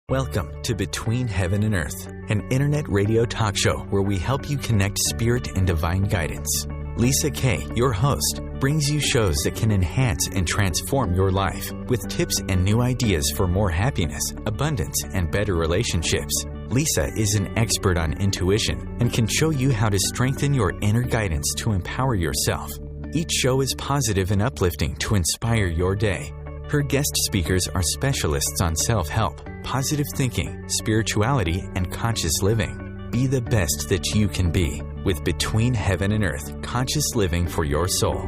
Welcome to Between Heaven and Earth, an internet radio talk show where we help you connect spirit and divine guidance. Lisa Kay, your host, brings you shows that can enhance and transform your life with tips and new ideas for more happiness, abundance, and better relationships. Lisa is an expert on intuition and can show you how to strengthen your inner guidance to empower yourself. Each show is positive and uplifting to inspire your day. Her guest speakers are specialists on self-help, positive thinking, spirituality, and conscious living. Be the best that you can be with Between Heaven and Earth, conscious living for your soul.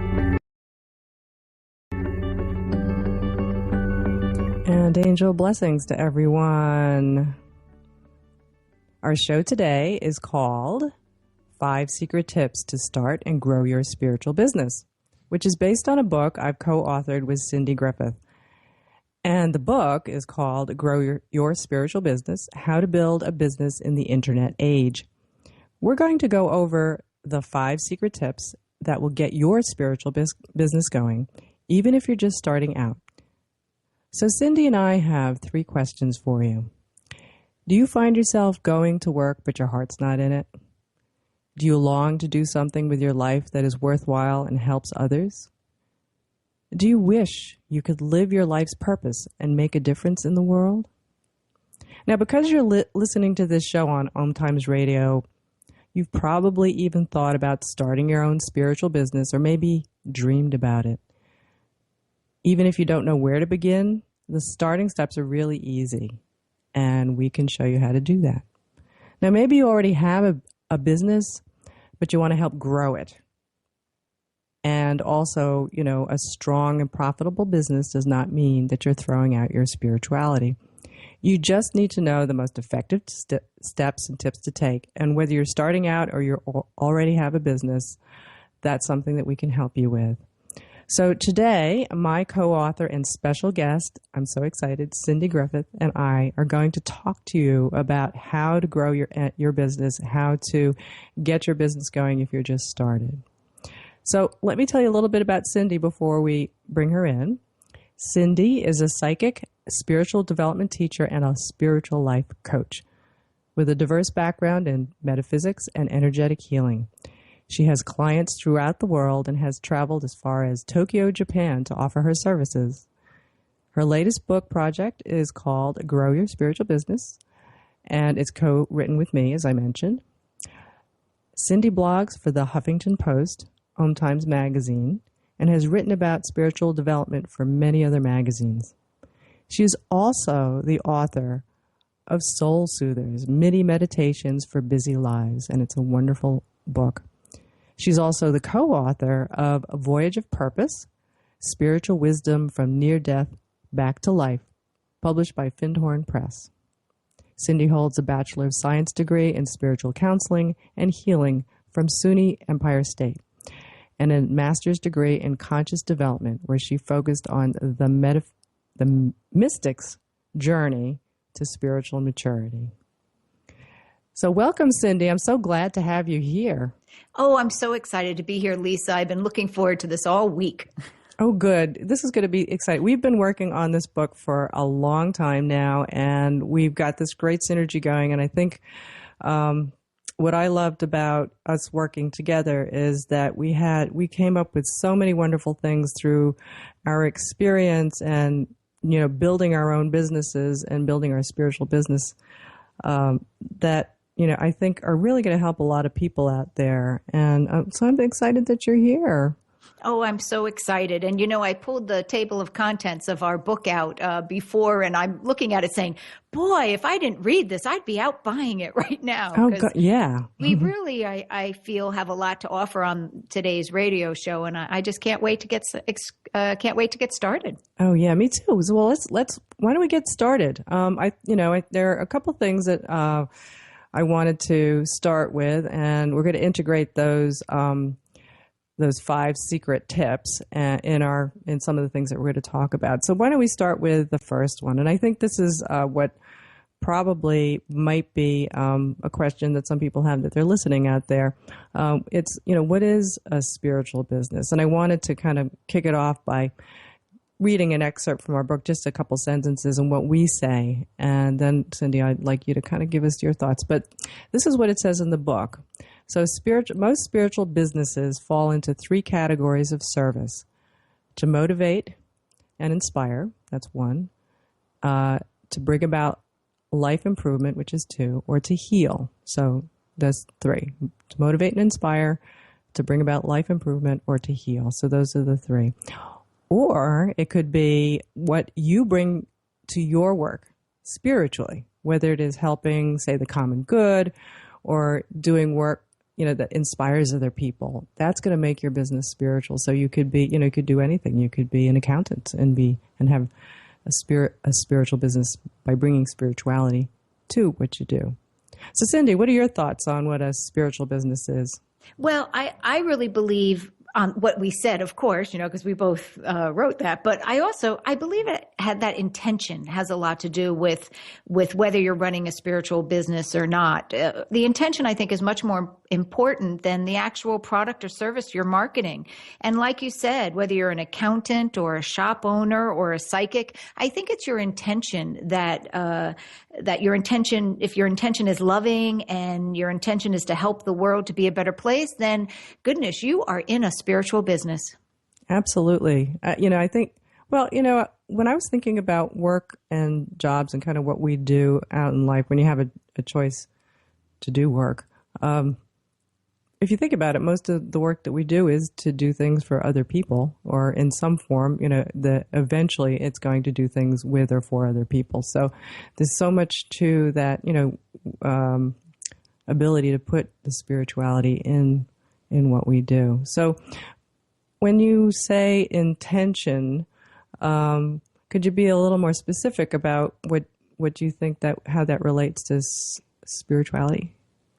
And angel blessings to everyone. Our show today is called 5 Secret Tips to Start and Grow Your Spiritual Business, which is based on a book I've co-authored with Cindy Griffith. And the book is called Grow Your Spiritual Business, How to Build a Business in the Internet Age. We're going to go over the 5 secret tips that will get your spiritual business going, even if you're just starting out. So Cindy and I have 3 questions for you. Do you find yourself going to work but your heart's not in it? Do you long to do something with your life that is worthwhile and helps others? Do you wish you could live your life's purpose and make a difference in the world? Now, because you're listening to this show on OMTimes Radio, you've probably even thought about starting your own spiritual business or maybe dreamed about it. Even if you don't know where to begin, the starting steps are really easy, and we can show you how to do that. Now, maybe you already have a business, but you want to help grow it. And also, a strong and profitable business does not mean that you're throwing out your spirituality. You just need to know the most effective steps and tips to take. And whether you're starting out or you already have a business, that's something that we can help you with. So today, my co-author and special guest, I'm so excited, Cindy Griffith, and I are going to talk to you about how to grow your business, how to get your business going if you're just started. So let me tell you a little bit about Cindy before we bring her in. Cindy is a psychic, spiritual development teacher, and a spiritual life coach with a diverse background in metaphysics and energetic healing. She has clients throughout the world and has traveled as far as Tokyo, Japan to offer her services. Her latest book project is called Grow Your Spiritual Business, and it's co-written with me, as I mentioned. Cindy blogs for the Huffington Post, OMTimes magazine, and has written about spiritual development for many other magazines. She is also the author of Soul Soothers, MIDI Meditations for Busy Lives, and it's a wonderful book. She's also the co-author of A Voyage of Purpose, Spiritual Wisdom from Near Death Back to Life, published by Findhorn Press. Cindy holds a Bachelor of Science degree in Spiritual Counseling and Healing from SUNY Empire State, and a master's degree in conscious development, where she focused on the mystic's journey to spiritual maturity. So welcome, Cindy. I'm so glad to have you here. Oh, I'm so excited to be here, Lisa. I've been looking forward to this all week. Oh, good. This is going to be exciting. We've been working on this book for a long time now, and we've got this great synergy going. And I think what I loved about us working together is that we came up with so many wonderful things through our experience and, building our own businesses and building our spiritual business that, I think are really going to help a lot of people out there. And so I'm excited that you're here. Oh, I'm so excited. And, I pulled the table of contents of our book out before, and I'm looking at it saying, boy, if I didn't read this, I'd be out buying it right now. Oh, God, yeah. We really, I feel, have a lot to offer on today's radio show, and I just can't wait to get started. Oh, yeah, me too. So, well, why don't we get started? There are a couple things that I wanted to start with, and we're going to integrate those 5 secret tips in some of the things that we're going to talk about. So why don't we start with the first one? And I think this is what probably might be a question that some people have that they're listening out there. It's, what is a spiritual business? And I wanted to kind of kick it off by reading an excerpt from our book, just a couple sentences and what we say. And then, Cindy, I'd like you to kind of give us your thoughts. But this is what it says in the book. So most spiritual businesses fall into three categories of service: to motivate and inspire, that's one; to bring about life improvement, which is two; or to heal. So that's three: to motivate and inspire, to bring about life improvement, or to heal. So those are the three. Or it could be what you bring to your work spiritually, whether it is helping, say, the common good, or doing work, that inspires other people. That's going to make your business spiritual. So you could be, you could do anything. You could be an accountant and have a spiritual business by bringing spirituality to what you do. So, Cindy, what are your thoughts on what a spiritual business is? Well, I really believe what we said, of course, because we both wrote that. But I believe it had that intention has a lot to do with whether you're running a spiritual business or not. The intention, I think, is much more important than the actual product or service you're marketing. And like you said, whether you're an accountant or a shop owner or a psychic, I think it's your intention that your intention, if your intention is loving and your intention is to help the world to be a better place, then goodness, you are in a spiritual business. Absolutely. I think, when I was thinking about work and jobs and kind of what we do out in life, when you have a choice to do work, if you think about it, most of the work that we do is to do things for other people, or in some form, that eventually it's going to do things with or for other people. So there's so much to that, ability to put the spirituality in what we do. So when you say intention, could you be a little more specific about what you think how that relates to spirituality?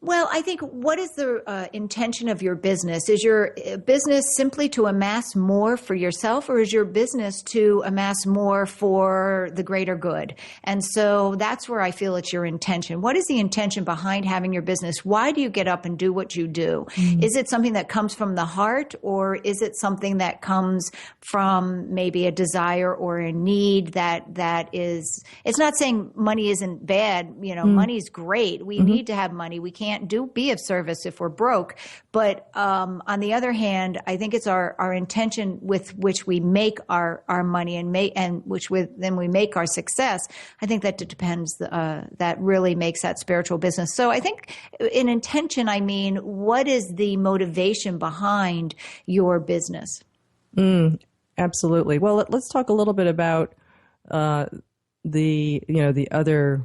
Well, I think what is the intention of your business? Is your business simply to amass more for yourself, or is your business to amass more for the greater good? And so that's where I feel it's your intention. What is the intention behind having your business? Why do you get up and do what you do? Mm-hmm. Is it something that comes from the heart, or is it something that comes from maybe a desire or a need that is, it's not saying money isn't bad. Money's great. We need to have money. We can't be of service if we're broke. But on the other hand, I think it's our intention with which we make our money and then we make our success. I think that depends. That really makes that spiritual business. So I think in intention, I mean, what is the motivation behind your business? Absolutely. Well, let's talk a little bit about the other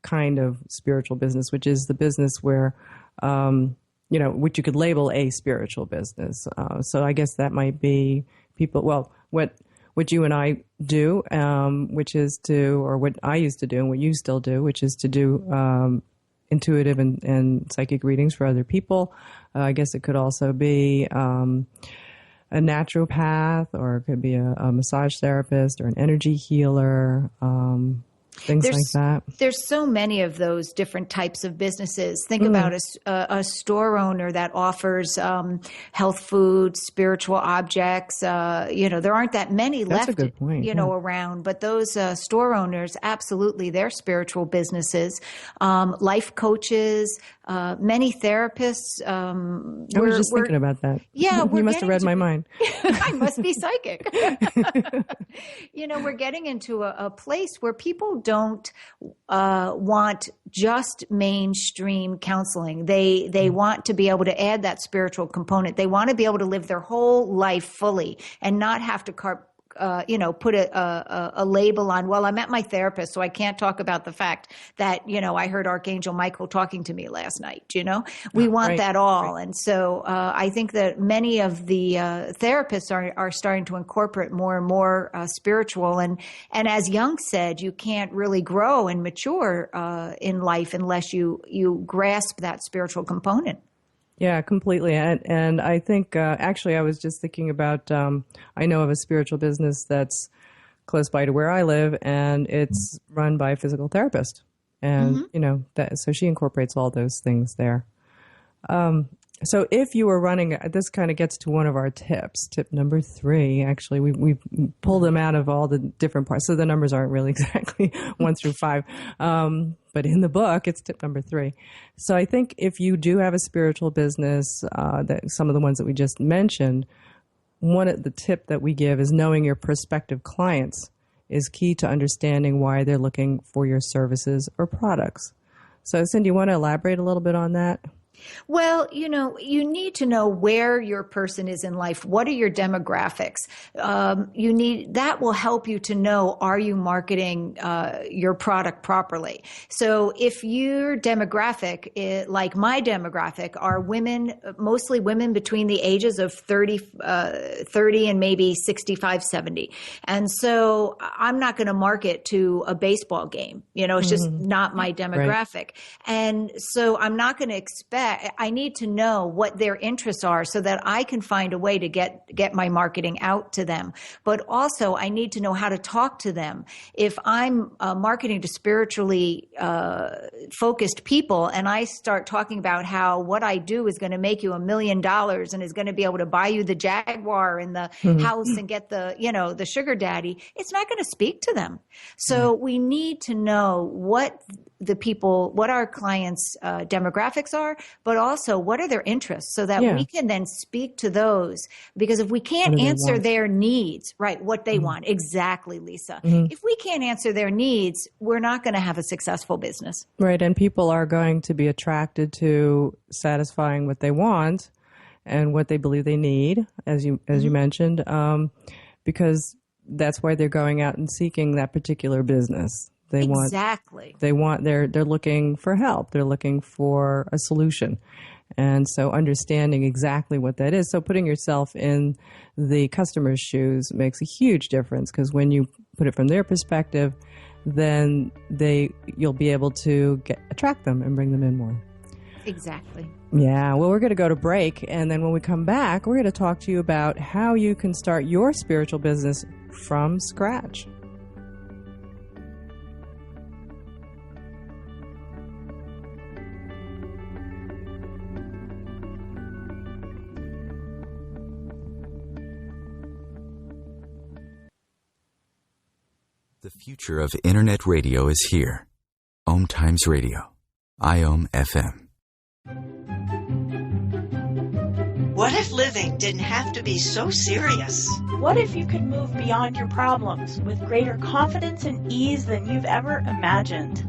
kind of spiritual business, which is the business where, which you could label a spiritual business. So I guess that might be what you and I do, which is or what I used to do and what you still do, which is to do intuitive and psychic readings for other people. I guess it could also be a naturopath, or it could be a massage therapist or an energy healer, things like that. There's so many of those different types of businesses. Think about a store owner that offers health food, spiritual objects. There aren't that many That's left, a good point. Around. But those store owners, absolutely, they're spiritual businesses. Life coaches, many therapists. I was just thinking about that. Yeah, you must have read my mind. I must be psychic. We're getting into a place where people don't want just mainstream counseling. They want to be able to add that spiritual component. They want to be able to live their whole life fully and not have to put a label on, well, I'm at my therapist, so I can't talk about the fact that, I heard Archangel Michael talking to me last night, We want that all. Right. And so I think that many of the therapists are starting to incorporate more and more spiritual. And as Jung said, you can't really grow and mature in life unless you grasp that spiritual component. Yeah, completely. And I think, actually, I was just thinking about, I know of a spiritual business that's close by to where I live, and it's run by a physical therapist. And, so she incorporates all those things there. So if you were running, this kind of gets to one of our tips. Tip number 3, actually, we pulled them out of all the different parts. So the numbers aren't really exactly 1 through 5. But in the book, it's tip number 3. So I think if you do have a spiritual business, that some of the ones that we just mentioned, one of the tip that we give is knowing your prospective clients is key to understanding why they're looking for your services or products. So Cindy, you want to elaborate a little bit on that? Well, you need to know where your person is in life. What are your demographics? That will help you to know, are you marketing your product properly? So if your demographic, like my demographic, are women, mostly women between the ages of 30 and maybe 65, 70. And so I'm not going to market to a baseball game. It's just not my demographic. Right. And so I'm not going to expect, I need to know what their interests are so that I can find a way to get my marketing out to them. But also I need to know how to talk to them. If I'm marketing to spiritually focused people and I start talking about how what I do is going to make you $1 million and is going to be able to buy you the Jaguar and the house and get the sugar daddy, it's not going to speak to them. So we need to know what our clients' demographics are, but also what are their interests so that we can then speak to those. Because if we can't answer their needs, right, what they want, exactly, Lisa. If we can't answer their needs, we're not going to have a successful business. Right, and people are going to be attracted to satisfying what they want and what they believe they need, as you mentioned, because that's why they're going out and seeking that particular business. They're looking for help. They're looking for a solution. And so understanding exactly what that is. So putting yourself in the customer's shoes makes a huge difference, because when you put it from their perspective, then you'll be able to attract them and bring them in more. Exactly. Yeah. Well, we're going to go to break. And then when we come back, we're going to talk to you about how you can start your spiritual business from scratch. The future of Internet radio is here. OMTimes Radio. IOM FM. What if living didn't have to be so serious? What if you could move beyond your problems with greater confidence and ease than you've ever imagined?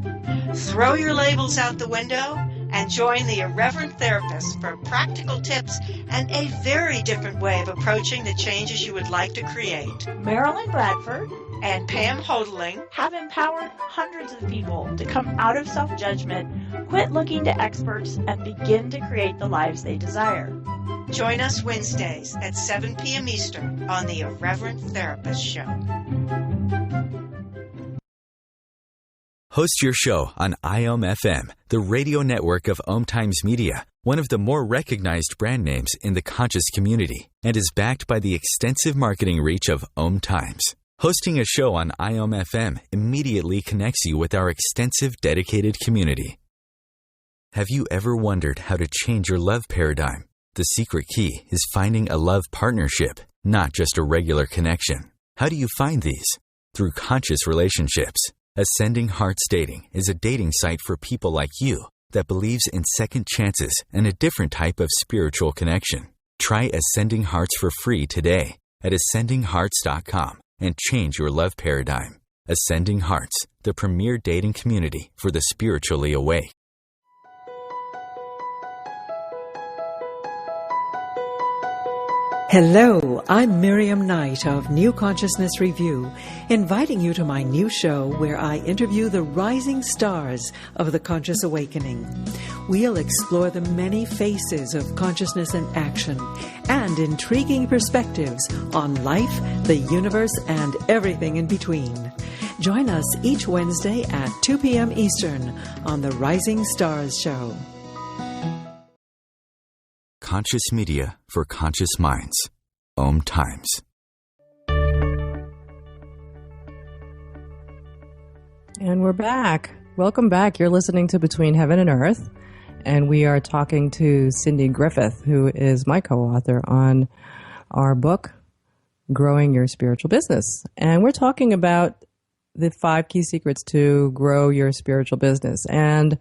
Throw your labels out the window and join the Irreverent Therapist for practical tips and a very different way of approaching the changes you would like to create. Marilyn Bradford and Pam Hodling have empowered hundreds of people to come out of self-judgment, quit looking to experts, and begin to create the lives they desire. Join us Wednesdays at 7 p.m. Eastern on the Irreverent Therapist Show. Host your show on IOM FM, the radio network of OMTimes Media, one of the more recognized brand names in the conscious community, and is backed by the extensive marketing reach of OMTimes. Hosting a show on IOM FM immediately connects you with our extensive dedicated community. Have you ever wondered how to change your love paradigm? The secret key is finding a love partnership, not just a regular connection. How do you find these? Through conscious relationships. Ascending Hearts Dating is a dating site for people like you that believes in second chances and a different type of spiritual connection. Try Ascending Hearts for free today at ascendinghearts.com and change your love paradigm. Ascending Hearts, the premier dating community for the spiritually awake. Hello, I'm Miriam Knight of New Consciousness Review, inviting you to my new show where I interview the rising stars of the conscious awakening. We'll explore the many faces of consciousness in action and intriguing perspectives on life, the universe, and everything in between. Join us each Wednesday at 2 p.m. Eastern on the Rising Stars Show. Conscious media for conscious minds. OMTimes. And we're back. Welcome back. You're listening to Between Heaven and Earth. and we are talking to Cindy Griffith, who is my co-author on our book, Growing Your Spiritual Business. And we're talking about the 5 key secrets to grow your spiritual business. And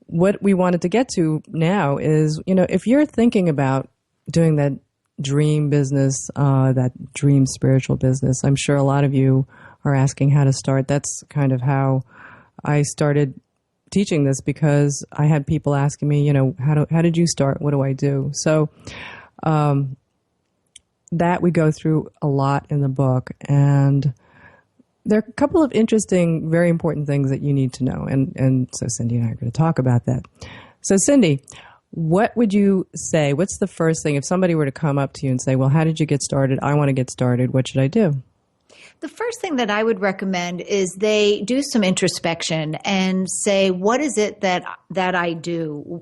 what we wanted to get to now is, if you're thinking about doing that dream business, that dream spiritual business, I'm sure a lot of you are asking how to start. That's kind of how I started teaching this, because I had people asking me, how did you start? What do I do? So that we go through a lot in the book, and there are a couple of interesting, very important things that you need to know. And so Cindy and I are going to talk about that. So Cindy, what would you say, what's the first thing, if somebody were to come up to you and say, well, how did you get started? I want to get started. What should I do? The first thing that I would recommend is they do some introspection and say, what is it that I do?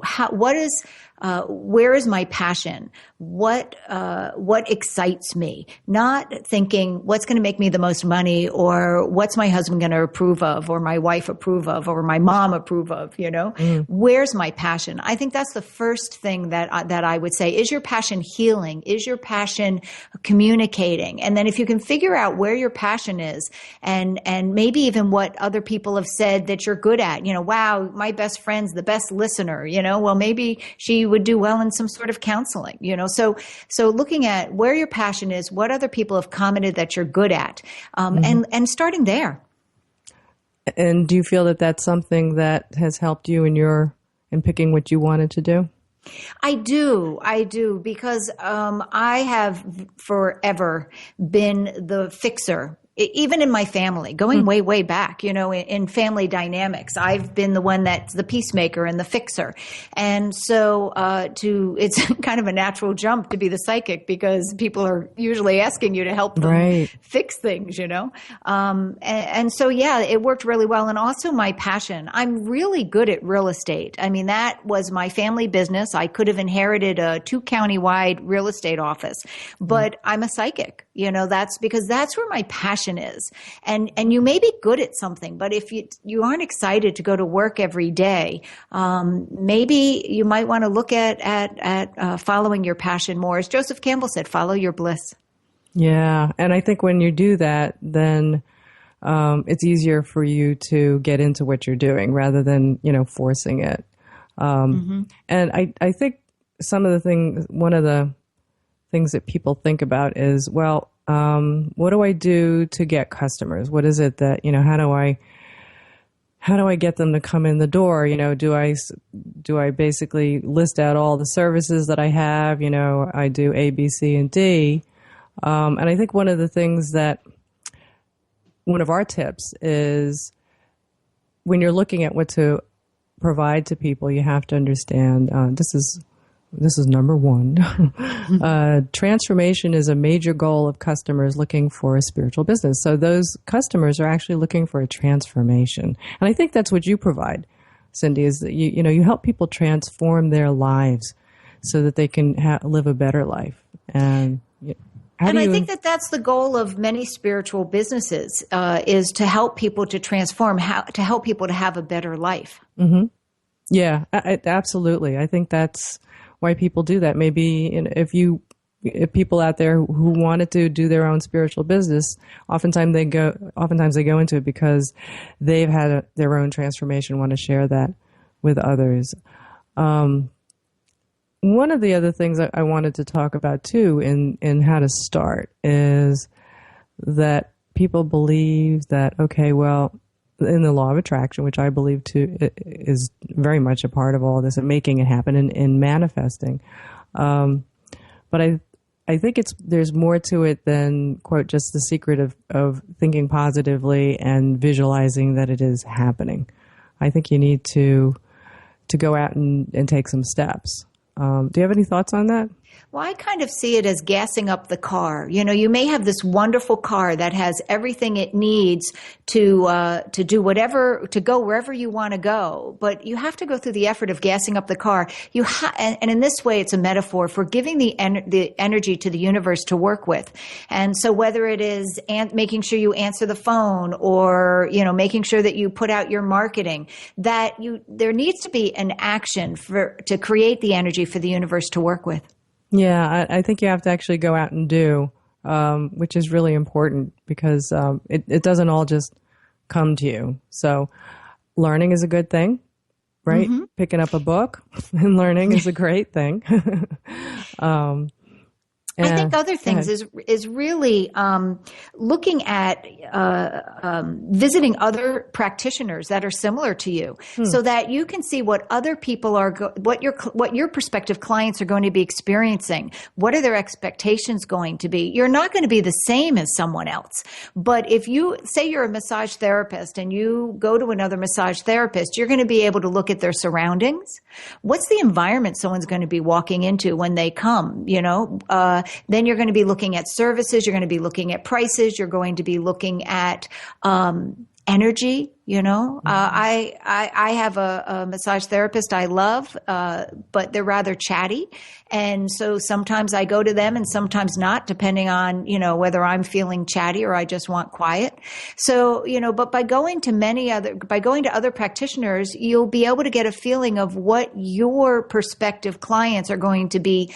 Where is my passion? What excites me? Not thinking what's going to make me the most money, or what's my husband going to approve of, or my wife approve of, or my mom approve of, Where's my passion? I think that's the first thing that I would say. Is your passion healing? Is your passion communicating? And then if you can figure out where your passion is, and maybe even what other people have said that you're good at, wow, my best friend's the best listener, well, maybe she would do well in some sort of counseling, So looking at where your passion is, what other people have commented that you're good at, and starting there. And do you feel that that's something that has helped you in picking what you wanted to do? I do, because I have forever been the fixer. Even in my family, going way, way back, in family dynamics, I've been the one that's the peacemaker and the fixer. And so it's kind of a natural jump to be the psychic, because people are usually asking you to help them fix things, and so, yeah, it worked really well. And also my passion. I'm really good at real estate. I mean, that was my family business. I could have inherited a 2-county-wide real estate office, but I'm a psychic. That's because that's where my passion is. And you may be good at something, but if you aren't excited to go to work every day, maybe you might want to look at following your passion more. As Joseph Campbell said, follow your bliss. Yeah. And I think when you do that, then it's easier for you to get into what you're doing rather than, forcing it. And I think one of the things that people think about is, well, what do I do to get customers? What is it that, how do I get them to come in the door? Do I basically list out all the services that I have? I do A, B, C, and D. And I think one of our tips is, when you're looking at what to provide to people, you have to understand, this is number one. Transformation is a major goal of customers looking for a spiritual business. So those customers are actually looking for a transformation. And I think that's what you provide, Cindy, is that you help people transform their lives so that they can live a better life. And I think that's the goal of many spiritual businesses, is to help people to transform, to help people to have a better life. Mm-hmm. Yeah, absolutely. I think that's why people do that. Maybe if people out there who wanted to do their own spiritual business, oftentimes they go into it because they've had their own transformation, want to share that with others. One of the other things that I wanted to talk about too in how to start is that people believe that, okay, well, in the law of attraction, which I believe too is very much a part of all this and making it happen and in manifesting. But I think there's more to it than, quote, just the secret of thinking positively and visualizing that it is happening. I think you need to go out and take some steps. Do you have any thoughts on that? Well, I kind of see it as gassing up the car. You know, you may have this wonderful car that has everything it needs to do whatever, to go wherever you want to go, but you have to go through the effort of gassing up the car. And in this way, it's a metaphor for giving the energy to the universe to work with. And so whether it is making sure you answer the phone, or, you know, making sure that you put out your marketing, there needs to be an action to create the energy for the universe to work with. Yeah, I think you have to actually go out and do, which is really important, because it doesn't all just come to you. So learning is a good thing, right? Mm-hmm. Picking up a book and learning is a great thing. I think other things is really looking at visiting other practitioners that are similar to you, so that you can see what other people are, what your prospective clients are going to be experiencing. What are their expectations going to be? You're not going to be the same as someone else. But if you say you're a massage therapist and you go to another massage therapist, you're going to be able to look at their surroundings. What's the environment someone's going to be walking into when they come? You know. Then you're going to be looking at services. You're going to be looking at prices. You're going to be looking at energy. You know, I have a massage therapist I love, but they're rather chatty. And so sometimes I go to them and sometimes not, depending on, you know, whether I'm feeling chatty or I just want quiet. So, you know, but by going to other practitioners, you'll be able to get a feeling of what your prospective clients are going to be,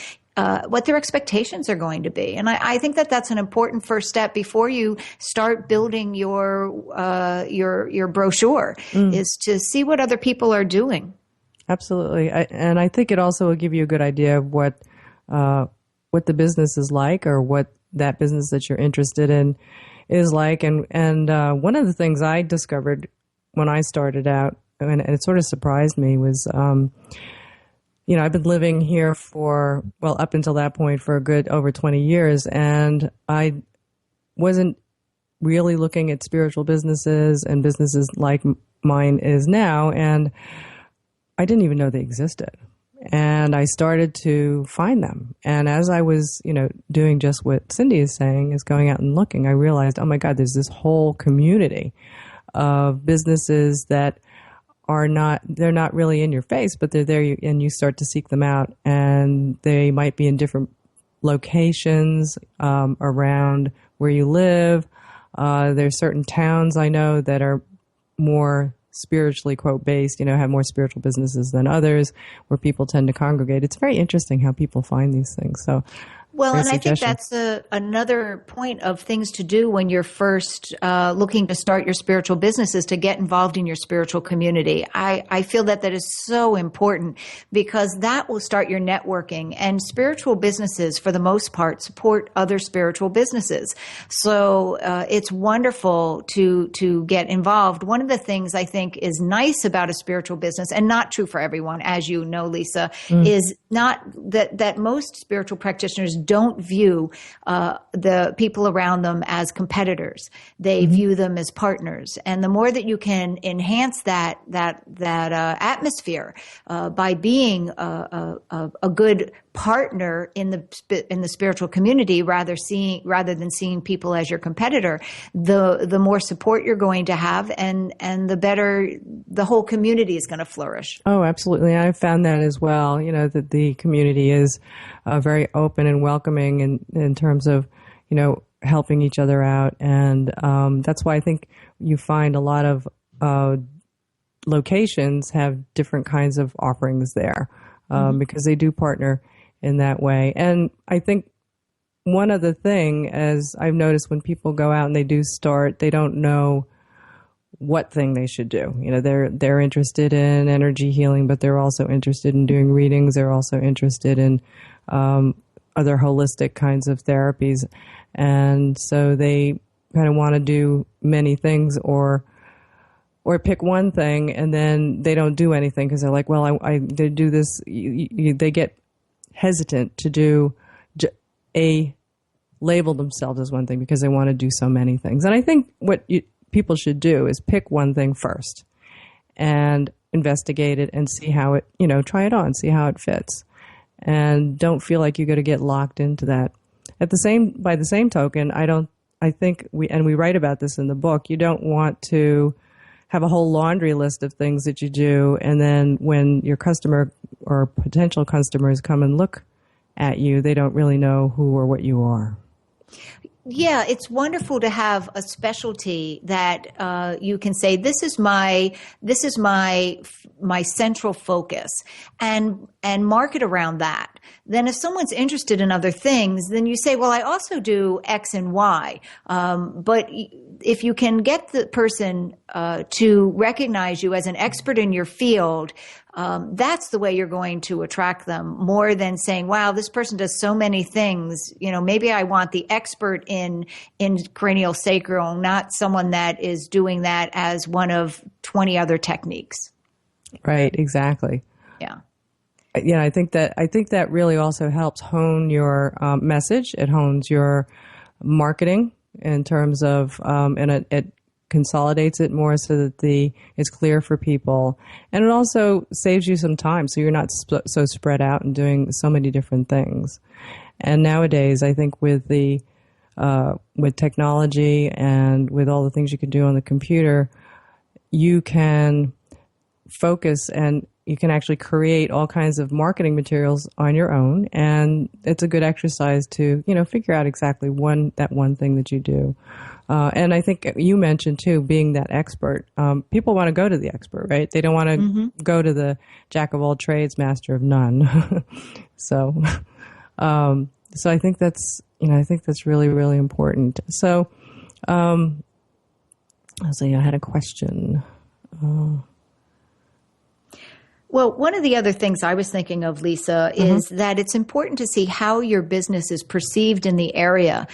what their expectations are going to be. And I think that that's an important first step before you start building your brochure, is to see what other people are doing. Absolutely. And I think it also will give you a good idea of what the business is like, or what that business that you're interested in is like. And one of the things I discovered when I started out, and it sort of surprised me, was you know, I've been living here up until that point, for a good over 20 years, and I wasn't really looking at spiritual businesses and businesses like mine is now, and I didn't even know they existed. And I started to find them. And as I was, you know, doing just what Cindy is saying, is going out and looking, I realized, oh my God, there's this whole community of businesses that they're not really in your face, but they're there, and you start to seek them out, and they might be in different locations around where you live. There's certain towns I know that are more spiritually, quote, based, you know, have more spiritual businesses than others, where people tend to congregate. It's very interesting how people find these things. So, well, and I think that's another point of things to do when you're first looking to start your spiritual business, is to get involved in your spiritual community. I feel that is so important, because that will start your networking. And spiritual businesses, for the most part, support other spiritual businesses. So it's wonderful to get involved. One of the things I think is nice about a spiritual business, and not true for everyone, as you know, Lisa, is not that most spiritual practitioners don't view the people around them as competitors. They view them as partners. And the more that you can enhance that atmosphere by being a good partner in the spiritual community, rather than seeing people as your competitor, the more support you're going to have, and the better the whole community is going to flourish. Oh, absolutely. I've found that as well. You know, that the community is very open and welcoming in terms of, you know, helping each other out. And that's why I think you find a lot of locations have different kinds of offerings there, because they do partner in that way. And I think one other thing, as I've noticed, when people go out and they do start, they don't know what thing they should do. You know, they're interested in energy healing, but they're also interested in doing readings. They're also interested in other holistic kinds of therapies. And so they kind of want to do many things, or pick one thing, and then they don't do anything because they're like, well, they do this. They get hesitant to do label themselves as one thing because they want to do so many things. And I think what people should do is pick one thing first and investigate it and see how it, try it on, see how it fits. and don't feel like you're going to get locked into that. By the same token, I think we write about this in the book, you don't want to have a whole laundry list of things that you do, and then when your customer or potential customers come and look at you, they don't really know who or what you are. Yeah, it's wonderful to have a specialty that you can say, this is my central focus, and market around that. Then if someone's interested in other things, then you say, well, I also do X and Y. But if you can get the person to recognize you as an expert in your field, that's the way you're going to attract them, more than saying, wow, this person does so many things. Maybe I want the expert in cranial sacral, not someone that is doing that as one of 20 other techniques. Right, exactly. Yeah. Yeah, I think that really also helps hone your message. It hones your marketing in terms of, and it consolidates it more so that it's clear for people, and it also saves you some time, so you're not so spread out and doing so many different things. And nowadays, I think with technology and with all the things you can do on the computer, you can focus and you can actually create all kinds of marketing materials on your own, and it's a good exercise to figure out exactly that one thing that you do. And I think you mentioned too, being that expert. People want to go to the expert, right? They don't want to go to the jack of all trades, master of none. So I think that's really, really important. So, I had a question. Well, one of the other things I was thinking of, Lisa, is that it's important to see how your business is perceived in the area.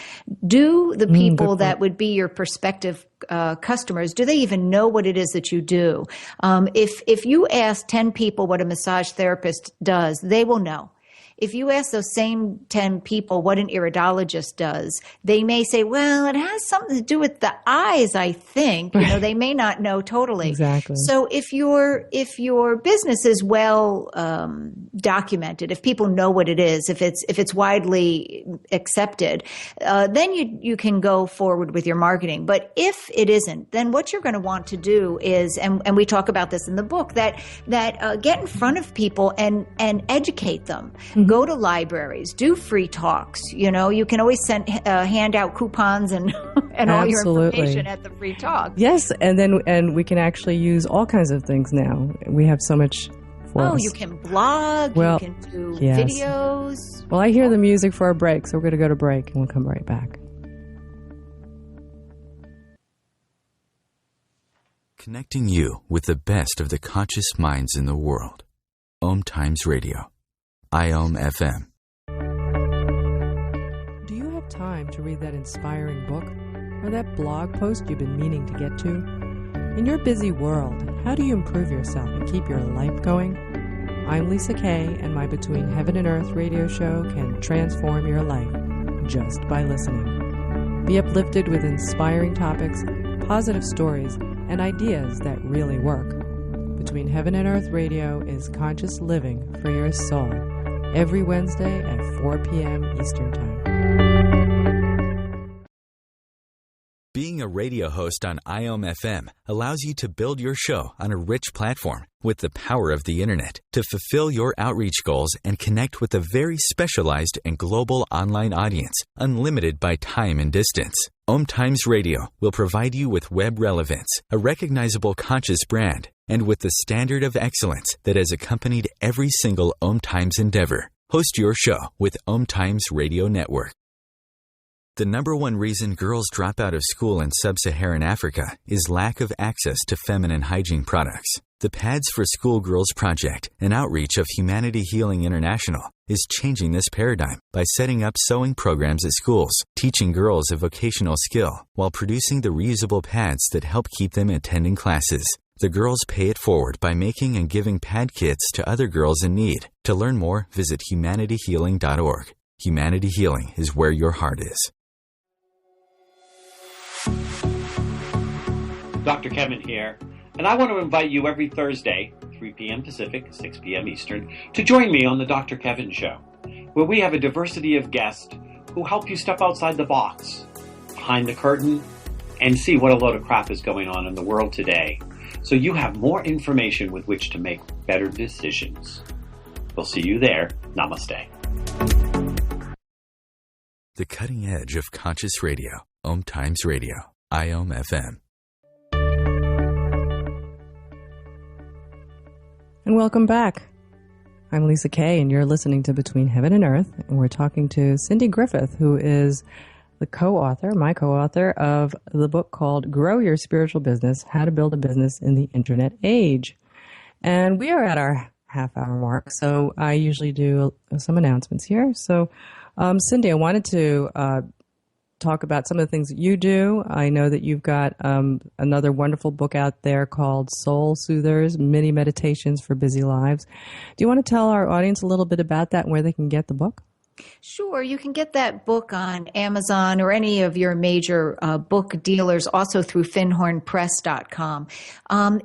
Do the people that would be your prospective customers, do they even know what it is that you do? If you ask 10 people what a massage therapist does, they will know. If you ask those same 10 people what an iridologist does, they may say, well, it has something to do with the eyes, I think. They may not know totally. Exactly. So if your business is well documented, if people know what it is, if it's widely accepted, then you can go forward with your marketing. But if it isn't, then what you're going to want to do is, and we talk about this in the book, that get in front of people and educate them. Go to libraries, do free talks. You can always hand out coupons and all your information at the free talk. Yes, and we can actually use all kinds of things now. We have so much for us. You can blog, you can do videos. Well, I hear the music for our break, so we're going to go to break and we'll come right back. Connecting you with the best of the conscious minds in the world. OMTimes Radio. IOM FM. Do you have time to read that inspiring book or that blog post you've been meaning to get to? In your busy world, how do you improve yourself and keep your life going? I'm Lisa Kay, and my Between Heaven and Earth radio show can transform your life just by listening. Be uplifted with inspiring topics, positive stories, and ideas that really work. Between Heaven and Earth radio is conscious living for your soul. Every Wednesday at 4 p.m. Eastern Time. Being a radio host on IOM FM allows you to build your show on a rich platform with the power of the internet to fulfill your outreach goals and connect with a very specialized and global online audience, unlimited by time and distance. OMTimes Radio will provide you with web relevance, a recognizable conscious brand, and with the standard of excellence that has accompanied every single OMTimes endeavor. Host your show with OMTimes Radio Network. The number one reason girls drop out of school in sub-Saharan Africa is lack of access to feminine hygiene products. The Pads for Schoolgirls Project, an outreach of Humanity Healing International, is changing this paradigm by setting up sewing programs at schools, teaching girls a vocational skill, while producing the reusable pads that help keep them attending classes. The girls pay it forward by making and giving pad kits to other girls in need. To learn more, visit humanityhealing.org. Humanity Healing is where your heart is. Dr. Kevin here. And I want to invite you every Thursday, 3 p.m. Pacific, 6 p.m. Eastern, to join me on the Dr. Kevin Show, where we have a diversity of guests who help you step outside the box, behind the curtain, and see what a load of crap is going on in the world today, so you have more information with which to make better decisions. We'll see you there. Namaste. The cutting edge of conscious radio. OMTimes Radio. IOM FM. And welcome back. I'm Lisa Kay, and you're listening to Between Heaven and Earth, and we're talking to Cindy Griffith, who is the my co-author of the book called Grow Your Spiritual Business, How to Build a Business in the Internet Age. And we are at our half-hour mark, so I usually do some announcements here. So, Cindy, I wanted to talk about some of the things that you do. I know that you've got another wonderful book out there called Soul Soothers, Mini Meditations for Busy Lives. Do you want to tell our audience a little bit about that and where they can get the book? Sure. You can get that book on Amazon or any of your major book dealers, also through finhornpress.com.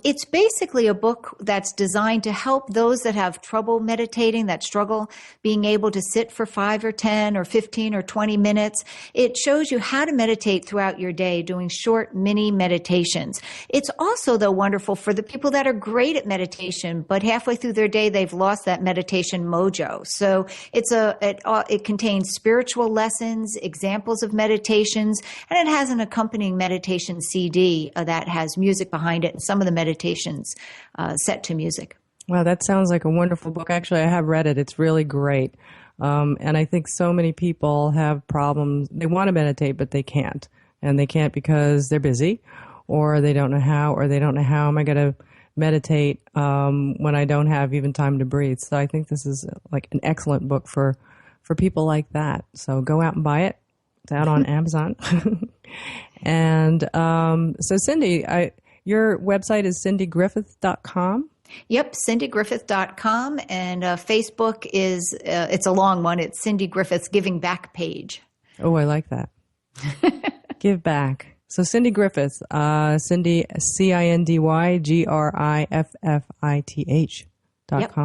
It's basically a book that's designed to help those that have trouble meditating, that struggle being able to sit for 5 or 10 or 15 or 20 minutes. It shows you how to meditate throughout your day, doing short mini meditations. It's also, though, wonderful for the people that are great at meditation, but halfway through their day, they've lost that meditation mojo. So it contains spiritual lessons, examples of meditations, and it has an accompanying meditation CD that has music behind it, and some of the meditations set to music. Wow, that sounds like a wonderful book. Actually, I have read it. It's really great. And I think so many people have problems. They want to meditate, but they can't. And they can't because they're busy, or they don't know how, am I going to meditate when I don't have even time to breathe. So I think this is like an excellent book for people like that. So go out and buy it. It's out on Amazon. And so Cindy, your website is cindygriffith.com. Yep, cindygriffith.com. And Facebook is, it's a long one. It's Cindy Griffith's Giving Back page. Oh, I like that. Give back. So Cindy Griffith, Cindy, Cindygriffith.com. Yep.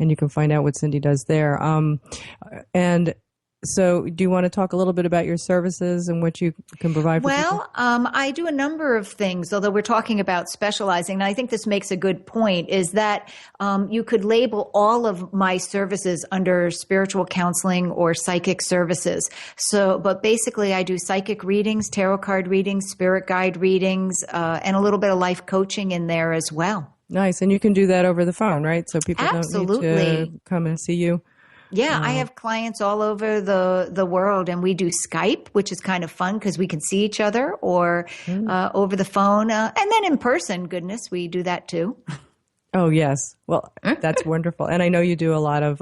And you can find out what Cindy does there. And so do you want to talk a little bit about your services and what you can provide for people? I do a number of things, although we're talking about specializing. And I think this makes a good point, is that you could label all of my services under spiritual counseling or psychic services. So, but basically I do psychic readings, tarot card readings, spirit guide readings, and a little bit of life coaching in there as well. Nice. And you can do that over the phone, right? So people Absolutely. Don't need to come and see you. Yeah, I have clients all over the world, and we do Skype, which is kind of fun because we can see each other, or over the phone, and then in person. Goodness, we do that too. Oh yes, well that's wonderful, and I know you do a lot of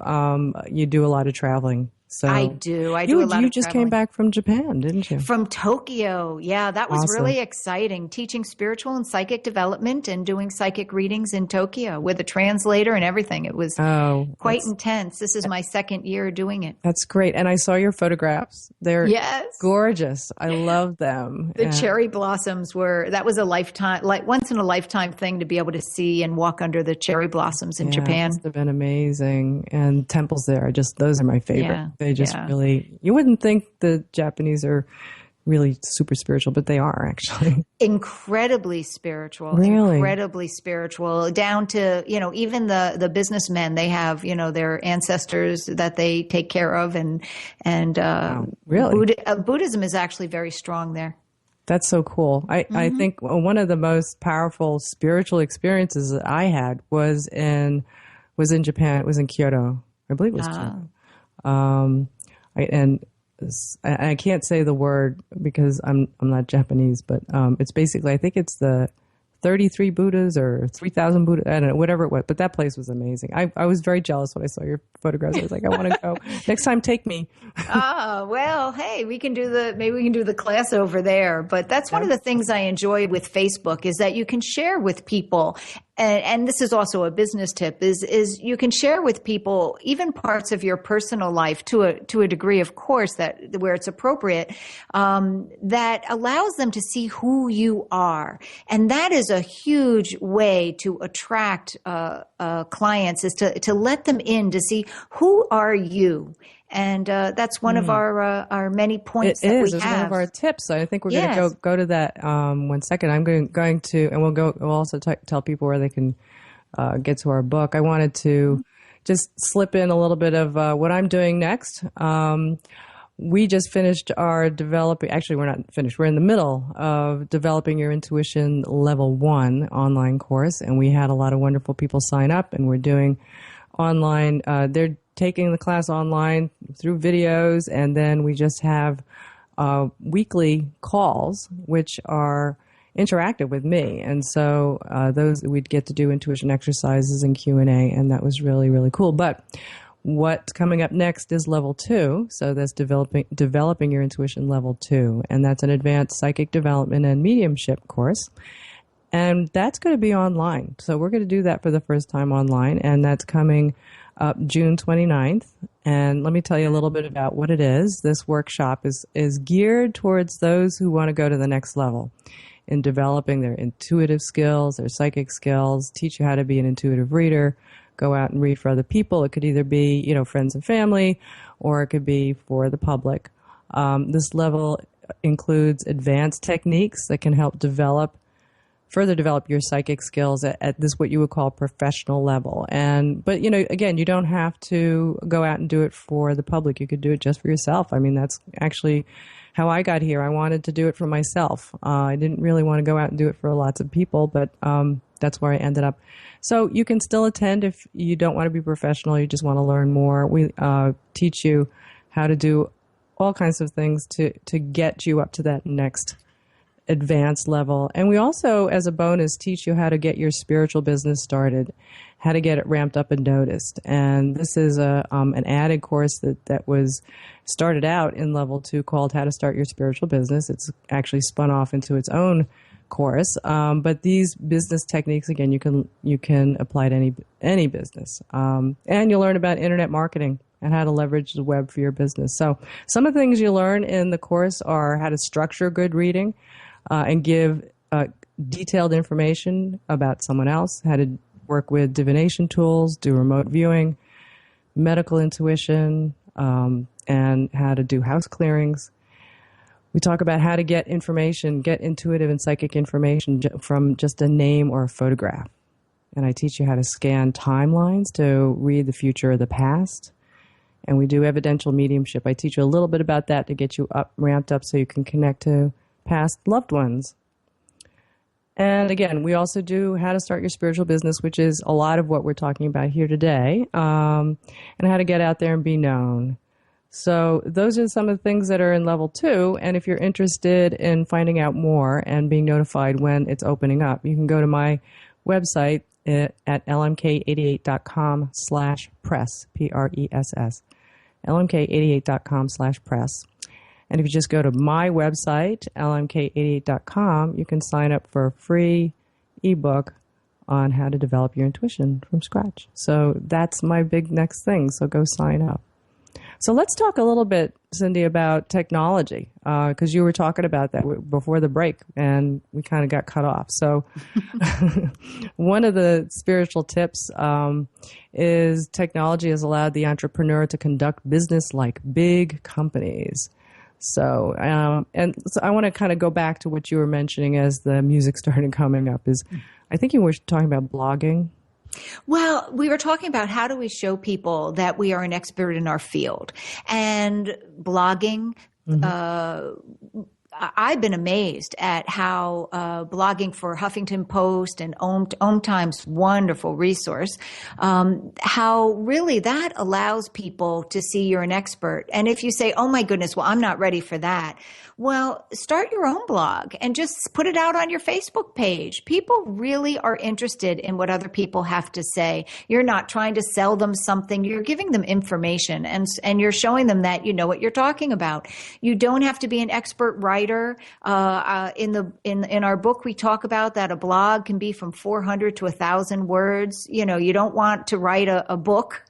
traveling. So I do a lot of traveling. You just came back from Japan, didn't you? From Tokyo. Yeah, that was awesome. Really exciting. Teaching spiritual and psychic development and doing psychic readings in Tokyo with a translator and everything. It was quite intense. This is my second year doing it. That's great. And I saw your photographs. They're gorgeous. I love them. The cherry blossoms that was a lifetime, like once in a lifetime thing to be able to see and walk under the cherry blossoms in Japan. It must have been amazing. And temples there, those are my favorite. Yeah. They just really, you wouldn't think the Japanese are really super spiritual, but they are actually. Incredibly spiritual. Really? Incredibly spiritual, down to, even the businessmen, they have, their ancestors that they take care of. And wow. Really? Buddhism is actually very strong there. That's so cool. I think one of the most powerful spiritual experiences that I had was in Japan. It was in Kyoto. I believe it was Kyoto. I can't say the word because I'm not Japanese, but it's basically, I think it's the 33 Buddhas or 3,000 Buddhas, I don't know, whatever it was. But that place was amazing. I was very jealous when I saw your photographs. I was like, I want to go. Next time, take me. Well, hey, maybe we can do the class over there. But that's one of the things I enjoy with Facebook, is that you can share with people and this is also a business tip, is you can share with people even parts of your personal life to a degree, of course, that where it's appropriate, that allows them to see who you are. And that is a huge way to attract clients, is to let them in to see who are you. And that's one of our many points that we have. It's one of our tips. So I think we're going to go to that 1 second. I'm going to, and we'll also tell people where they can get to our book. I wanted to just slip in a little bit of what I'm doing next. We just finished our developing. Actually, we're not finished. We're in the middle of developing your intuition level 1 online course, and we had a lot of wonderful people sign up, and we're doing online. They're taking the class online through videos, and then we just have weekly calls, which are interactive with me. And so those we'd get to do intuition exercises and Q&A, and that was really, really cool. But what's coming up next is level 2. So that's developing your intuition level 2, and that's an advanced psychic development and mediumship course. And that's going to be online. So we're going to do that for the first time online, and that's coming up June 29th. And let me tell you a little bit about what it is. This workshop is geared towards those who want to go to the next level in developing their intuitive skills, their psychic skills, teach you how to be an intuitive reader, go out and read for other people. It could either be, friends and family, or it could be for the public. This level includes advanced techniques that can help further develop your psychic skills at this, what you would call professional level. But again, you don't have to go out and do it for the public. You could do it just for yourself. I mean, that's actually how I got here. I wanted to do it for myself. I didn't really want to go out and do it for lots of people, but that's where I ended up. So you can still attend if you don't want to be professional. You just want to learn more. We teach you how to do all kinds of things to get you up to that next advanced level. And we also, as a bonus, teach you how to get your spiritual business started, how to get it ramped up and noticed. And this is an added course that was started out in level 2 called How to Start Your Spiritual Business. It's actually spun off into its own course. But these business techniques, again, you can apply to any business. And you'll learn about internet marketing and how to leverage the web for your business. So some of the things you learn in the course are how to structure good reading, and give detailed information about someone else, how to work with divination tools, do remote viewing, medical intuition, and how to do house clearings. We talk about how to get intuitive and psychic information from just a name or a photograph. And I teach you how to scan timelines to read the future or the past. And we do evidential mediumship. I teach you a little bit about that to get you ramped up so you can connect to past loved ones. And again, we also do How to Start Your Spiritual Business, which is a lot of what we're talking about here today, and how to get out there and be known. So those are some of the things that are in level 2. And if you're interested in finding out more and being notified when it's opening up, you can go to my website at lmk88.com/press, Press, lmk88.com/press. And if you just go to my website, lmk88.com, you can sign up for a free ebook on how to develop your intuition from scratch. So that's my big next thing. So go sign up. So let's talk a little bit, Cindy, about technology, because you were talking about that before the break, and we kind of got cut off. So one of the spiritual tips is technology has allowed the entrepreneur to conduct business like big companies. So, so I want to kind of go back to what you were mentioning as the music started coming up. I think you were talking about blogging. Well, we were talking about how do we show people that we are an expert in our field, and blogging. I've been amazed at how blogging for Huffington Post and OMTimes, wonderful resource, how really that allows people to see you're an expert. And if you say, oh my goodness, well, I'm not ready for that. Well, start your own blog and just put it out on your Facebook page. People really are interested in what other people have to say. You're not trying to sell them something. You're giving them information, and you're showing them that you know what you're talking about. You don't have to be an expert writer writer. In our book, we talk about that a blog can be from 400 to 1,000 words. You know, you don't want to write a book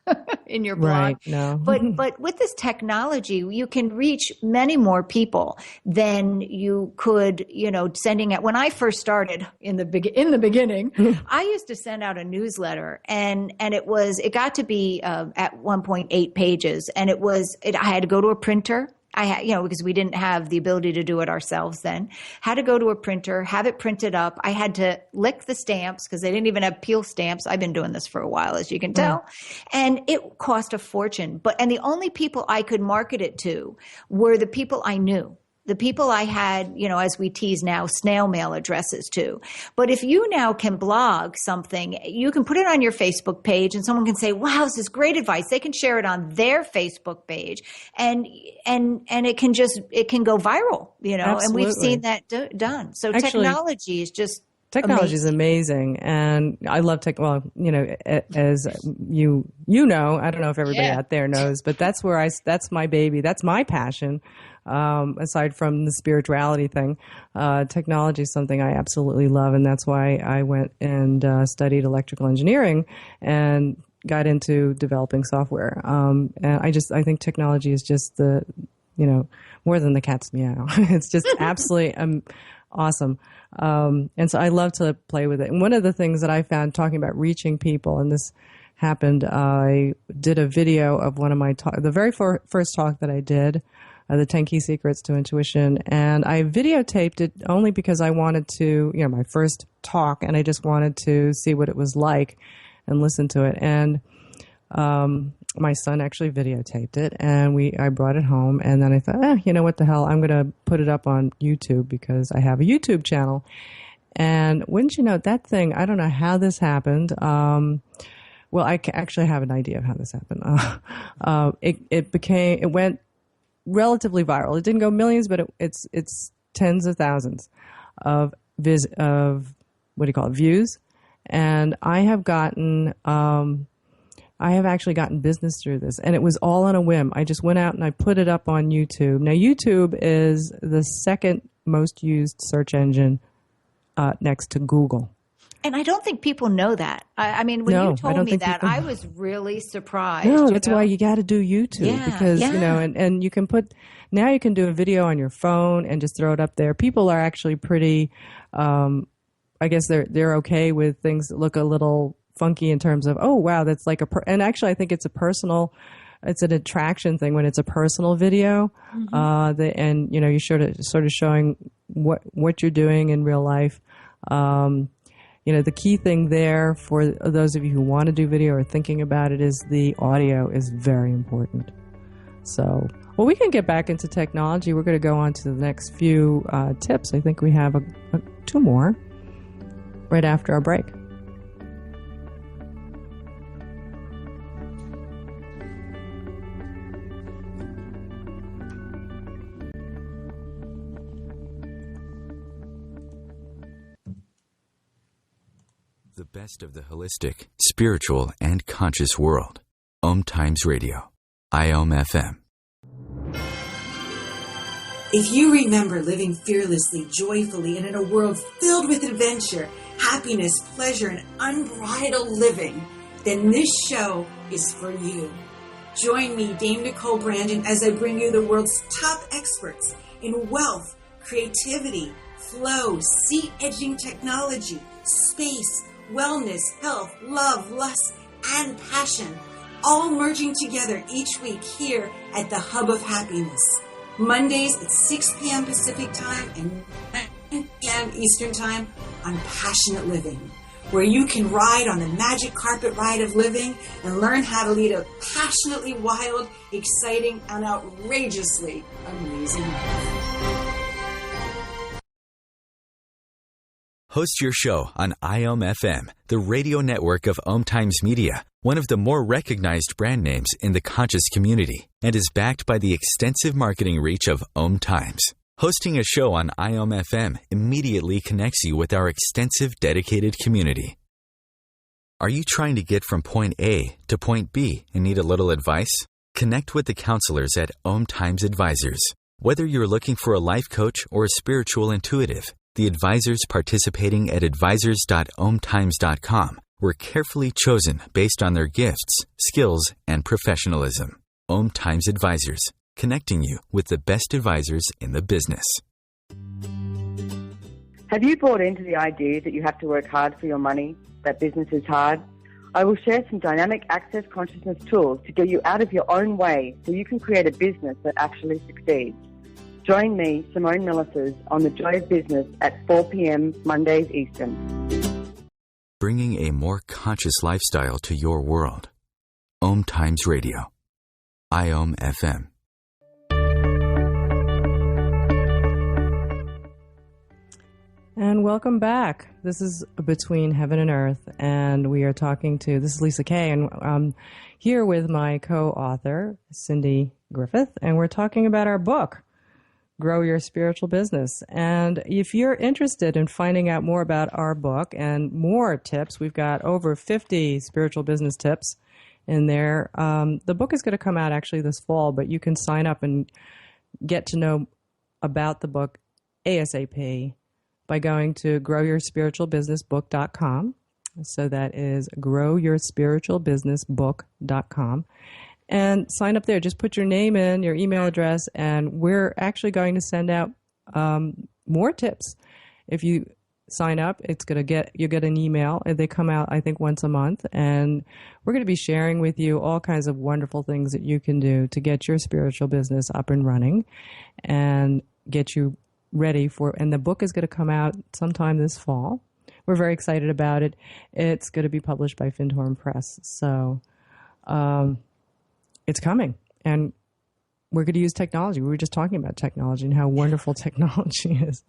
in your blog. Right, no. But with this technology, you can reach many more people than you could, you know, sending out. When I first started in the beginning, I used to send out a newsletter, and it got to be at one point 8 pages, and I had to go to a printer. I had, you know, because we didn't have the ability to do it ourselves then, had to go to a printer, have it printed up. I had to lick the stamps because they didn't even have peel stamps. I've been doing this for a while, as you can tell. And it cost a fortune. And the only people I could market it to were the people I knew. The people I had, you know, as we tease now, snail mail addresses to. But if you now can blog something, you can put it on your Facebook page and someone can say, wow, this is great advice. They can share it on their Facebook page and it can go viral, you know, Absolutely. And we've seen that done. So Actually, technology is just technology is amazing, and I love tech. Well, you know, as you know, I don't know if everybody out there knows, but that's my baby. That's my passion. Aside from the spirituality thing, technology is something I absolutely love, and that's why I went and studied electrical engineering and got into developing software. And I think technology is just more than the cat's meow. It's just absolutely awesome. And so I love to play with it. And one of the things that I found talking about reaching people, and this happened, I did a video of one of my the very first talk that I did, the 10 Key Secrets to Intuition. And I videotaped it only because I wanted to, you know, my first talk, and I just wanted to see what it was like and listen to it. And my son actually videotaped it, and I brought it home, and then I thought, you know what the hell, I'm going to put it up on YouTube because I have a YouTube channel. And wouldn't you know, that thing, I don't know how this happened. Well, I actually have an idea of how this happened. It went relatively viral. It didn't go millions, but it's tens of thousands of views. And I have actually gotten business through this, and it was all on a whim. I just went out and I put it up on YouTube. Now, YouTube is the second most used search engine next to Google. And I don't think people know that. I mean, when you told me that, I was really surprised. No, that's why you got to do YouTube because, you know, and you can now you can do a video on your phone and just throw it up there. People are actually pretty, I guess they're okay with things that look a little funky in terms of, oh, wow, that's like and actually I think it's it's an attraction thing when it's a personal video. And, you know, you're sort of showing what you're doing in real life. You know, the key thing there for those of you who want to do video or thinking about it is the audio is very important. So, well, we can get back into technology. We're going to go on to the next few tips. I think we have 2 more right after our break. The best of the holistic, spiritual, and conscious world. OMTimes Radio. IOM FM. If you remember living fearlessly, joyfully, and in a world filled with adventure, happiness, pleasure, and unbridled living, then this show is for you. Join me, Dame Nicole Brandon, as I bring you the world's top experts in wealth, creativity, flow, sea-edging technology, space, wellness, health, love, lust, and passion, all merging together each week here at the Hub of Happiness. Mondays at 6 p.m. Pacific Time and 9 p.m. Eastern Time on Passionate Living, where you can ride on the magic carpet ride of living and learn how to lead a passionately wild, exciting, and outrageously amazing life. Host your show on IOM FM, the radio network of OMTimes Media, one of the more recognized brand names in the conscious community, and is backed by the extensive marketing reach of OMTimes. Hosting a show on IOM FM immediately connects you with our extensive dedicated community. Are you trying to get from point A to point B and need a little advice? Connect with the counselors at OMTimes Advisors. Whether you're looking for a life coach or a spiritual intuitive, the advisors participating at advisors.omtimes.com were carefully chosen based on their gifts, skills, and professionalism. OMTimes Advisors, connecting you with the best advisors in the business. Have you bought into the idea that you have to work hard for your money, that business is hard? I will share some dynamic access consciousness tools to get you out of your own way so you can create a business that actually succeeds. Join me, Simone Millisers, on The Joy of Business at 4 p.m. Mondays Eastern. Bringing a more conscious lifestyle to your world. OMTimes Radio. IOM FM. And welcome back. This is Between Heaven and Earth, and we are talking to, this is Lisa Kay, and I'm here with my co-author, Cindy Griffith, and we're talking about our book, Grow Your Spiritual Business. And if you're interested in finding out more about our book and more tips, we've got over 50 spiritual business tips in there. The book is going to come out actually this fall, but you can sign up and get to know about the book ASAP by going to growyourspiritualbusinessbook.com. So that is growyourspiritualbusinessbook.com. And sign up there. Just put your name in, your email address, and we're actually going to send out more tips. If you sign up, you'll get an email. They come out, I think, once a month, and we're going to be sharing with you all kinds of wonderful things that you can do to get your spiritual business up and running and get you ready for. And the book is going to come out sometime this fall. We're very excited about it. It's going to be published by Findhorn Press. So, it's coming, and we're going to use technology. We were just talking about technology and how wonderful technology is.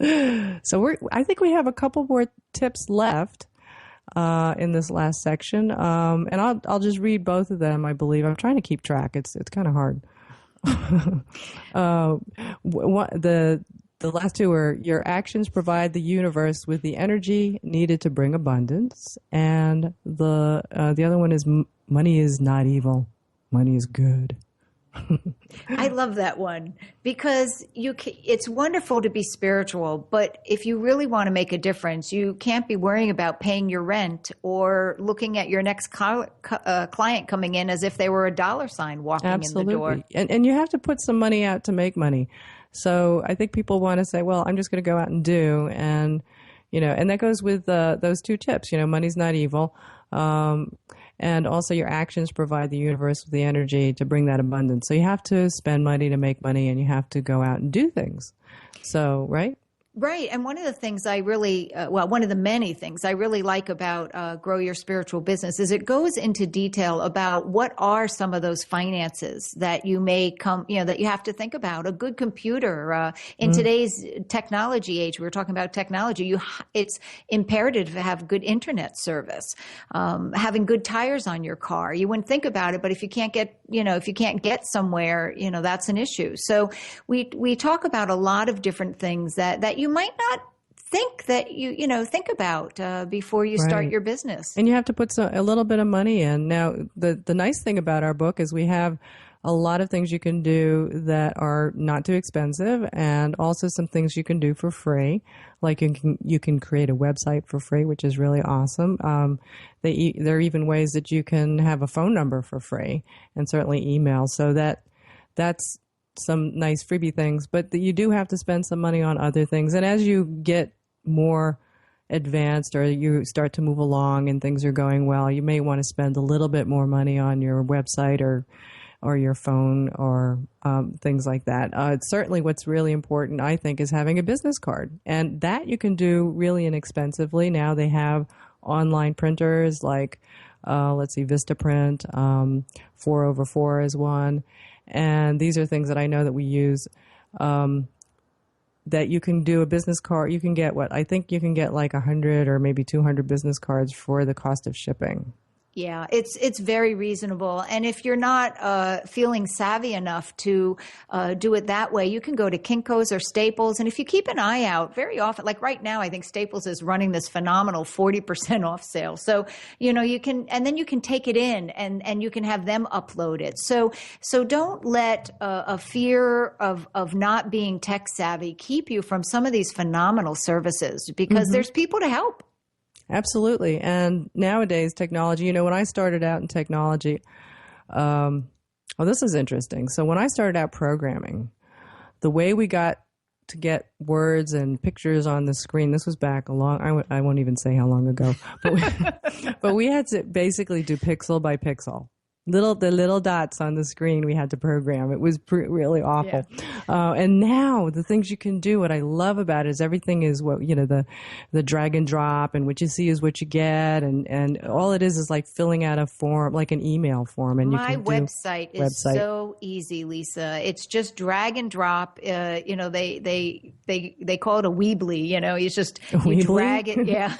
So I think we have a couple more tips left in this last section, and I'll just read both of them. I believe I'm trying to keep track. It's kind of hard. The last two are: your actions provide the universe with the energy needed to bring abundance, and the other one is money is not evil. Money is good. I love that one because it's wonderful to be spiritual, but if you really want to make a difference, you can't be worrying about paying your rent or looking at your next client coming in as if they were a dollar sign walking in the door. And you have to put some money out to make money. So I think people want to say, well, I'm just going to go out and do. And, and that goes with those two tips. Money's not evil. And also your actions provide the universe with the energy to bring that abundance. So you have to spend money to make money, and you have to go out and do things. So, right? Right. And one of the things I really, one of the many things I really like about Grow Your Spiritual Business is it goes into detail about what are some of those finances that you may that you have to think about. A good computer, in today's technology age, we were talking about technology, it's imperative to have good internet service, having good tires on your car. You wouldn't think about it, but if you can't get, somewhere, that's an issue. So we talk about a lot of different things that you might not think that you think about before you start your business. And you have to put a little bit of money in. Now, the nice thing about our book is we have a lot of things you can do that are not too expensive, and also some things you can do for free. Like you can create a website for free, which is really awesome. There are even ways that you can have a phone number for free, and certainly email. So that's some nice freebie things, but you do have to spend some money on other things. And as you get more advanced or you start to move along and things are going well, you may want to spend a little bit more money on your website or your phone or things like that. Certainly what's really important, I think, is having a business card. And that you can do really inexpensively. Now they have online printers like, Vistaprint, 4x4 is one. And these are things that I know that we use, that you can do a business card. You can get I think you can get like 100 or maybe 200 business cards for the cost of shipping. Yeah, it's very reasonable. And if you're not feeling savvy enough to do it that way, you can go to Kinko's or Staples. And if you keep an eye out, very often, like right now, I think Staples is running this phenomenal 40% off sale. So, you can, and then you can take it in and you can have them upload it. So don't let a fear of not being tech savvy keep you from some of these phenomenal services, because there's people to help. Absolutely. And nowadays, technology, when I started out in technology, this is interesting. So when I started out programming, the way we got to get words and pictures on the screen, this was back I won't even say how long ago, but we had to basically do pixel by pixel. The little dots on the screen we had to program. It was really awful. Yeah. And now the things you can do, what I love about it is everything is the drag and drop, and what you see is what you get, and all it is like filling out a form, like an email form. And my website is so easy, Lisa. It's just drag and drop. They call it a Weebly. It's just you drag it. Yeah,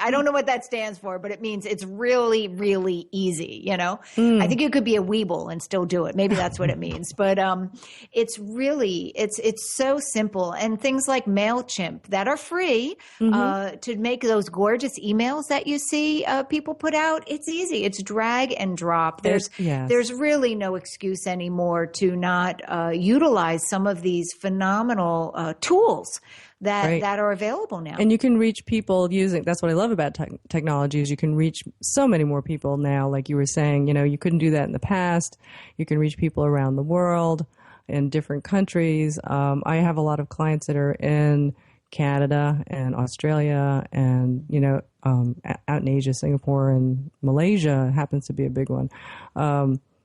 I don't know what that stands for, but it means it's really, really easy. I think you could be a Weeble and still do it. Maybe that's what it means. But it's really, it's so simple. And things like MailChimp that are free to make those gorgeous emails that you see people put out, it's easy. It's drag and drop. There's really no excuse anymore to not utilize some of these phenomenal tools that are available now. And you can reach people that's what I love about technology, is you can reach so many more people now. Like you were saying, you couldn't do that in the past. You can reach people around the world in different countries. I have a lot of clients that are in Canada and Australia and, out in Asia, Singapore and Malaysia happens to be a big one.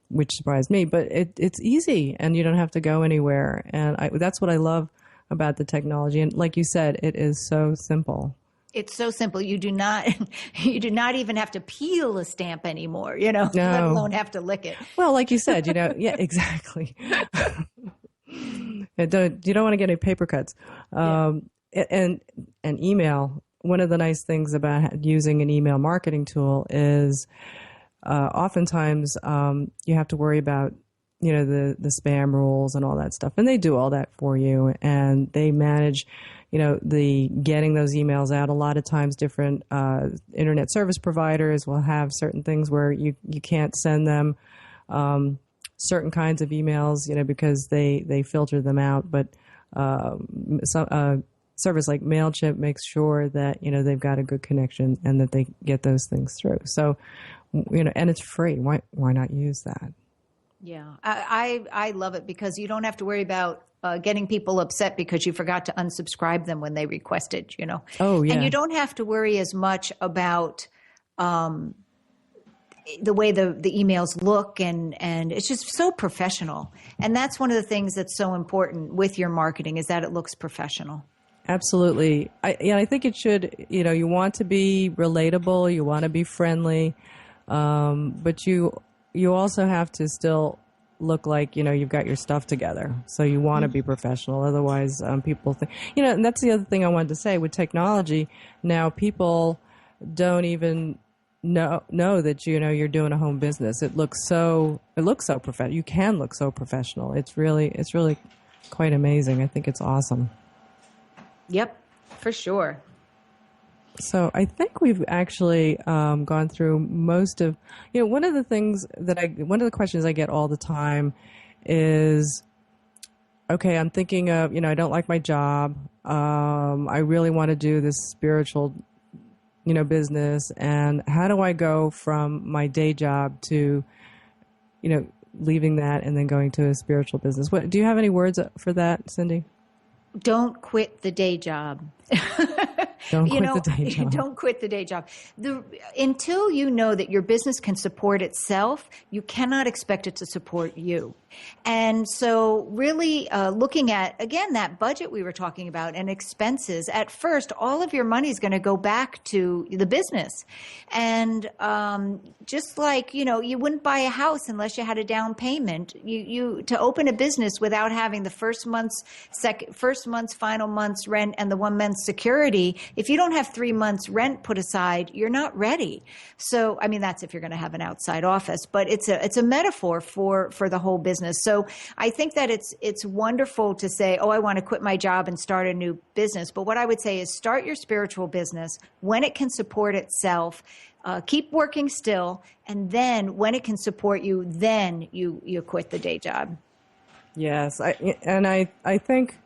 Which surprised me, but it's easy and you don't have to go anywhere. And that's what I love about the technology. And like you said, it is so simple. It's so simple. You do not even have to peel a stamp anymore, No. let alone have to lick it. Well, like you said, yeah, exactly. You don't want to get any paper cuts. And email, one of the nice things about using an email marketing tool is oftentimes you have to worry about the spam rules and all that stuff. And they do all that for you, and they manage, the getting those emails out. A lot of times different internet service providers will have certain things where you can't send them certain kinds of emails, because they filter them out. But some service like MailChimp makes sure that, they've got a good connection and that they get those things through. So, and it's free. Why not use that? Yeah, I love it because you don't have to worry about getting people upset because you forgot to unsubscribe them when they requested, Oh, yeah. And you don't have to worry as much about the way the emails look, and it's just so professional. And that's one of the things that's so important with your marketing, is that it looks professional. Absolutely. I think it should, you want to be relatable, you want to be friendly, but you also have to still look like, you've got your stuff together. So you want to be professional. Otherwise, people think, and that's the other thing I wanted to say with technology. Now people don't even know that, you're doing a home business. It looks so professional. You can look so professional. It's really quite amazing. I think it's awesome. Yep, for sure. So I think we've actually gone through most of, one of the questions I get all the time is, okay, I'm thinking of, I don't like my job. I really want to do this spiritual, business. And how do I go from my day job to, leaving that and then going to a spiritual business? Do you have any words for that, Cindy? Don't quit the day job. Don't quit the day job. Don't quit the day job. Until you know that your business can support itself, you cannot expect it to support you. And so really looking at, again, that budget we were talking about and expenses, at first, all of your money is going to go back to the business. And just like, you wouldn't buy a house unless you had a down payment. You to open a business without having the first month's, final month's rent and the 1 month's security if you don't have 3 months rent put aside, you're not ready. So, I mean, that's if you're going to have an outside office, but it's a metaphor for the whole business. So I think that it's wonderful to say, oh, I want to quit my job and start a new business. But what I would say is start your spiritual business when it can support itself. Keep working still, and then when it can support you, then you quit the day job. Yes, I think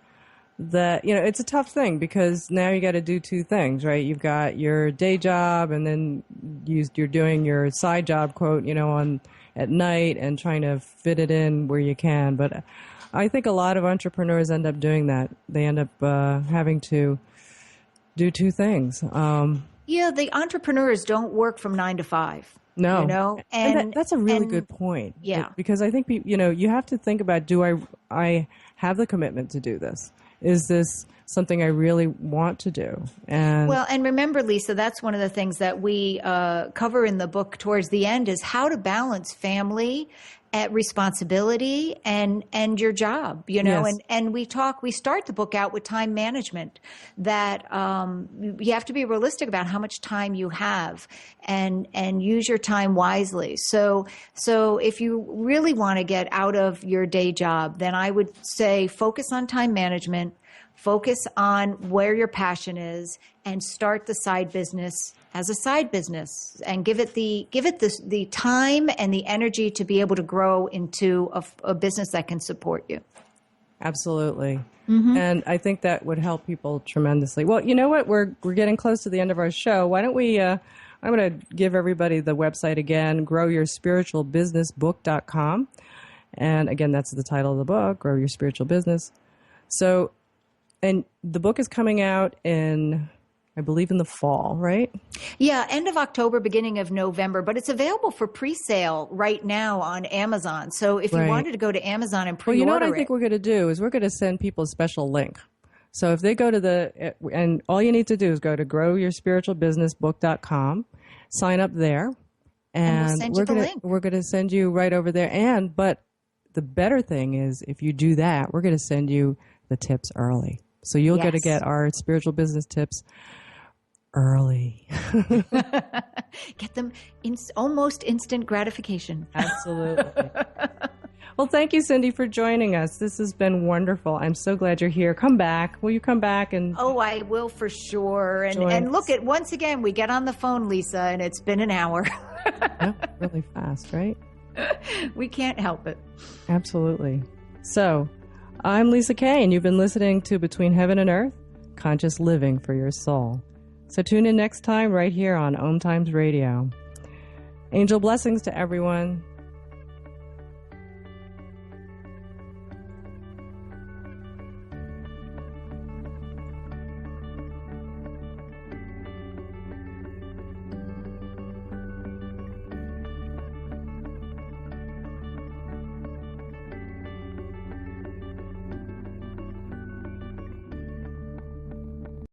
that, it's a tough thing because now you got to do two things, right? You've got your day job, and then you're doing your side job, quote, on at night and trying to fit it in where you can. But I think a lot of entrepreneurs end up doing that. They end up having to do two things. Yeah, the entrepreneurs don't work from 9 to 5. No, and that's a really good point. Yeah, because I think you have to think about: do I have the commitment to do this? Is this something I really want to do? And remember, Lisa, that's one of the things that we cover in the book towards the end is how to balance family, responsibility, and your job. Yes. And we start the book out with time management. That you have to be realistic about how much time you have, and use your time wisely. So if you really want to get out of your day job, then I would say focus on time management, focus on where your passion is, and start the side business as a side business, and give it the time and the energy to be able to grow into a business that can support you. Absolutely. Mm-hmm. And I think that would help people tremendously. Well, you know what? We're getting close to the end of our show. Why don't we, I'm going to give everybody the website again, growyourspiritualbusinessbook.com. And again, that's the title of the book, Grow Your Spiritual Business. So, and the book is coming out in, I believe, in the fall, right? Yeah, end of October, beginning of November, but it's available for pre-sale right now on Amazon. So if you wanted to go to Amazon and pre-order it. Well, you know what I think we're going to do is we're going to send people a special link. So if they go to and all you need to do is go to growyourspiritualbusinessbook.com, sign up there, and we're going to send you right over there. But the better thing is if you do that, we're going to send you the tips early. So you'll get to get our spiritual business tips early. Get them almost instant gratification. Absolutely. Well, thank you, Cindy, for joining us. This has been wonderful. I'm so glad you're here. Come back. Will you come back? Oh, I will for sure. And look, once again, we get on the phone, Lisa, and it's been an hour. Yeah, really fast, right? We can't help it. Absolutely. So, I'm Lisa Kay, and you've been listening to Between Heaven and Earth, Conscious Living for Your Soul. So tune in next time right here on OMTimes Radio. Angel blessings to everyone.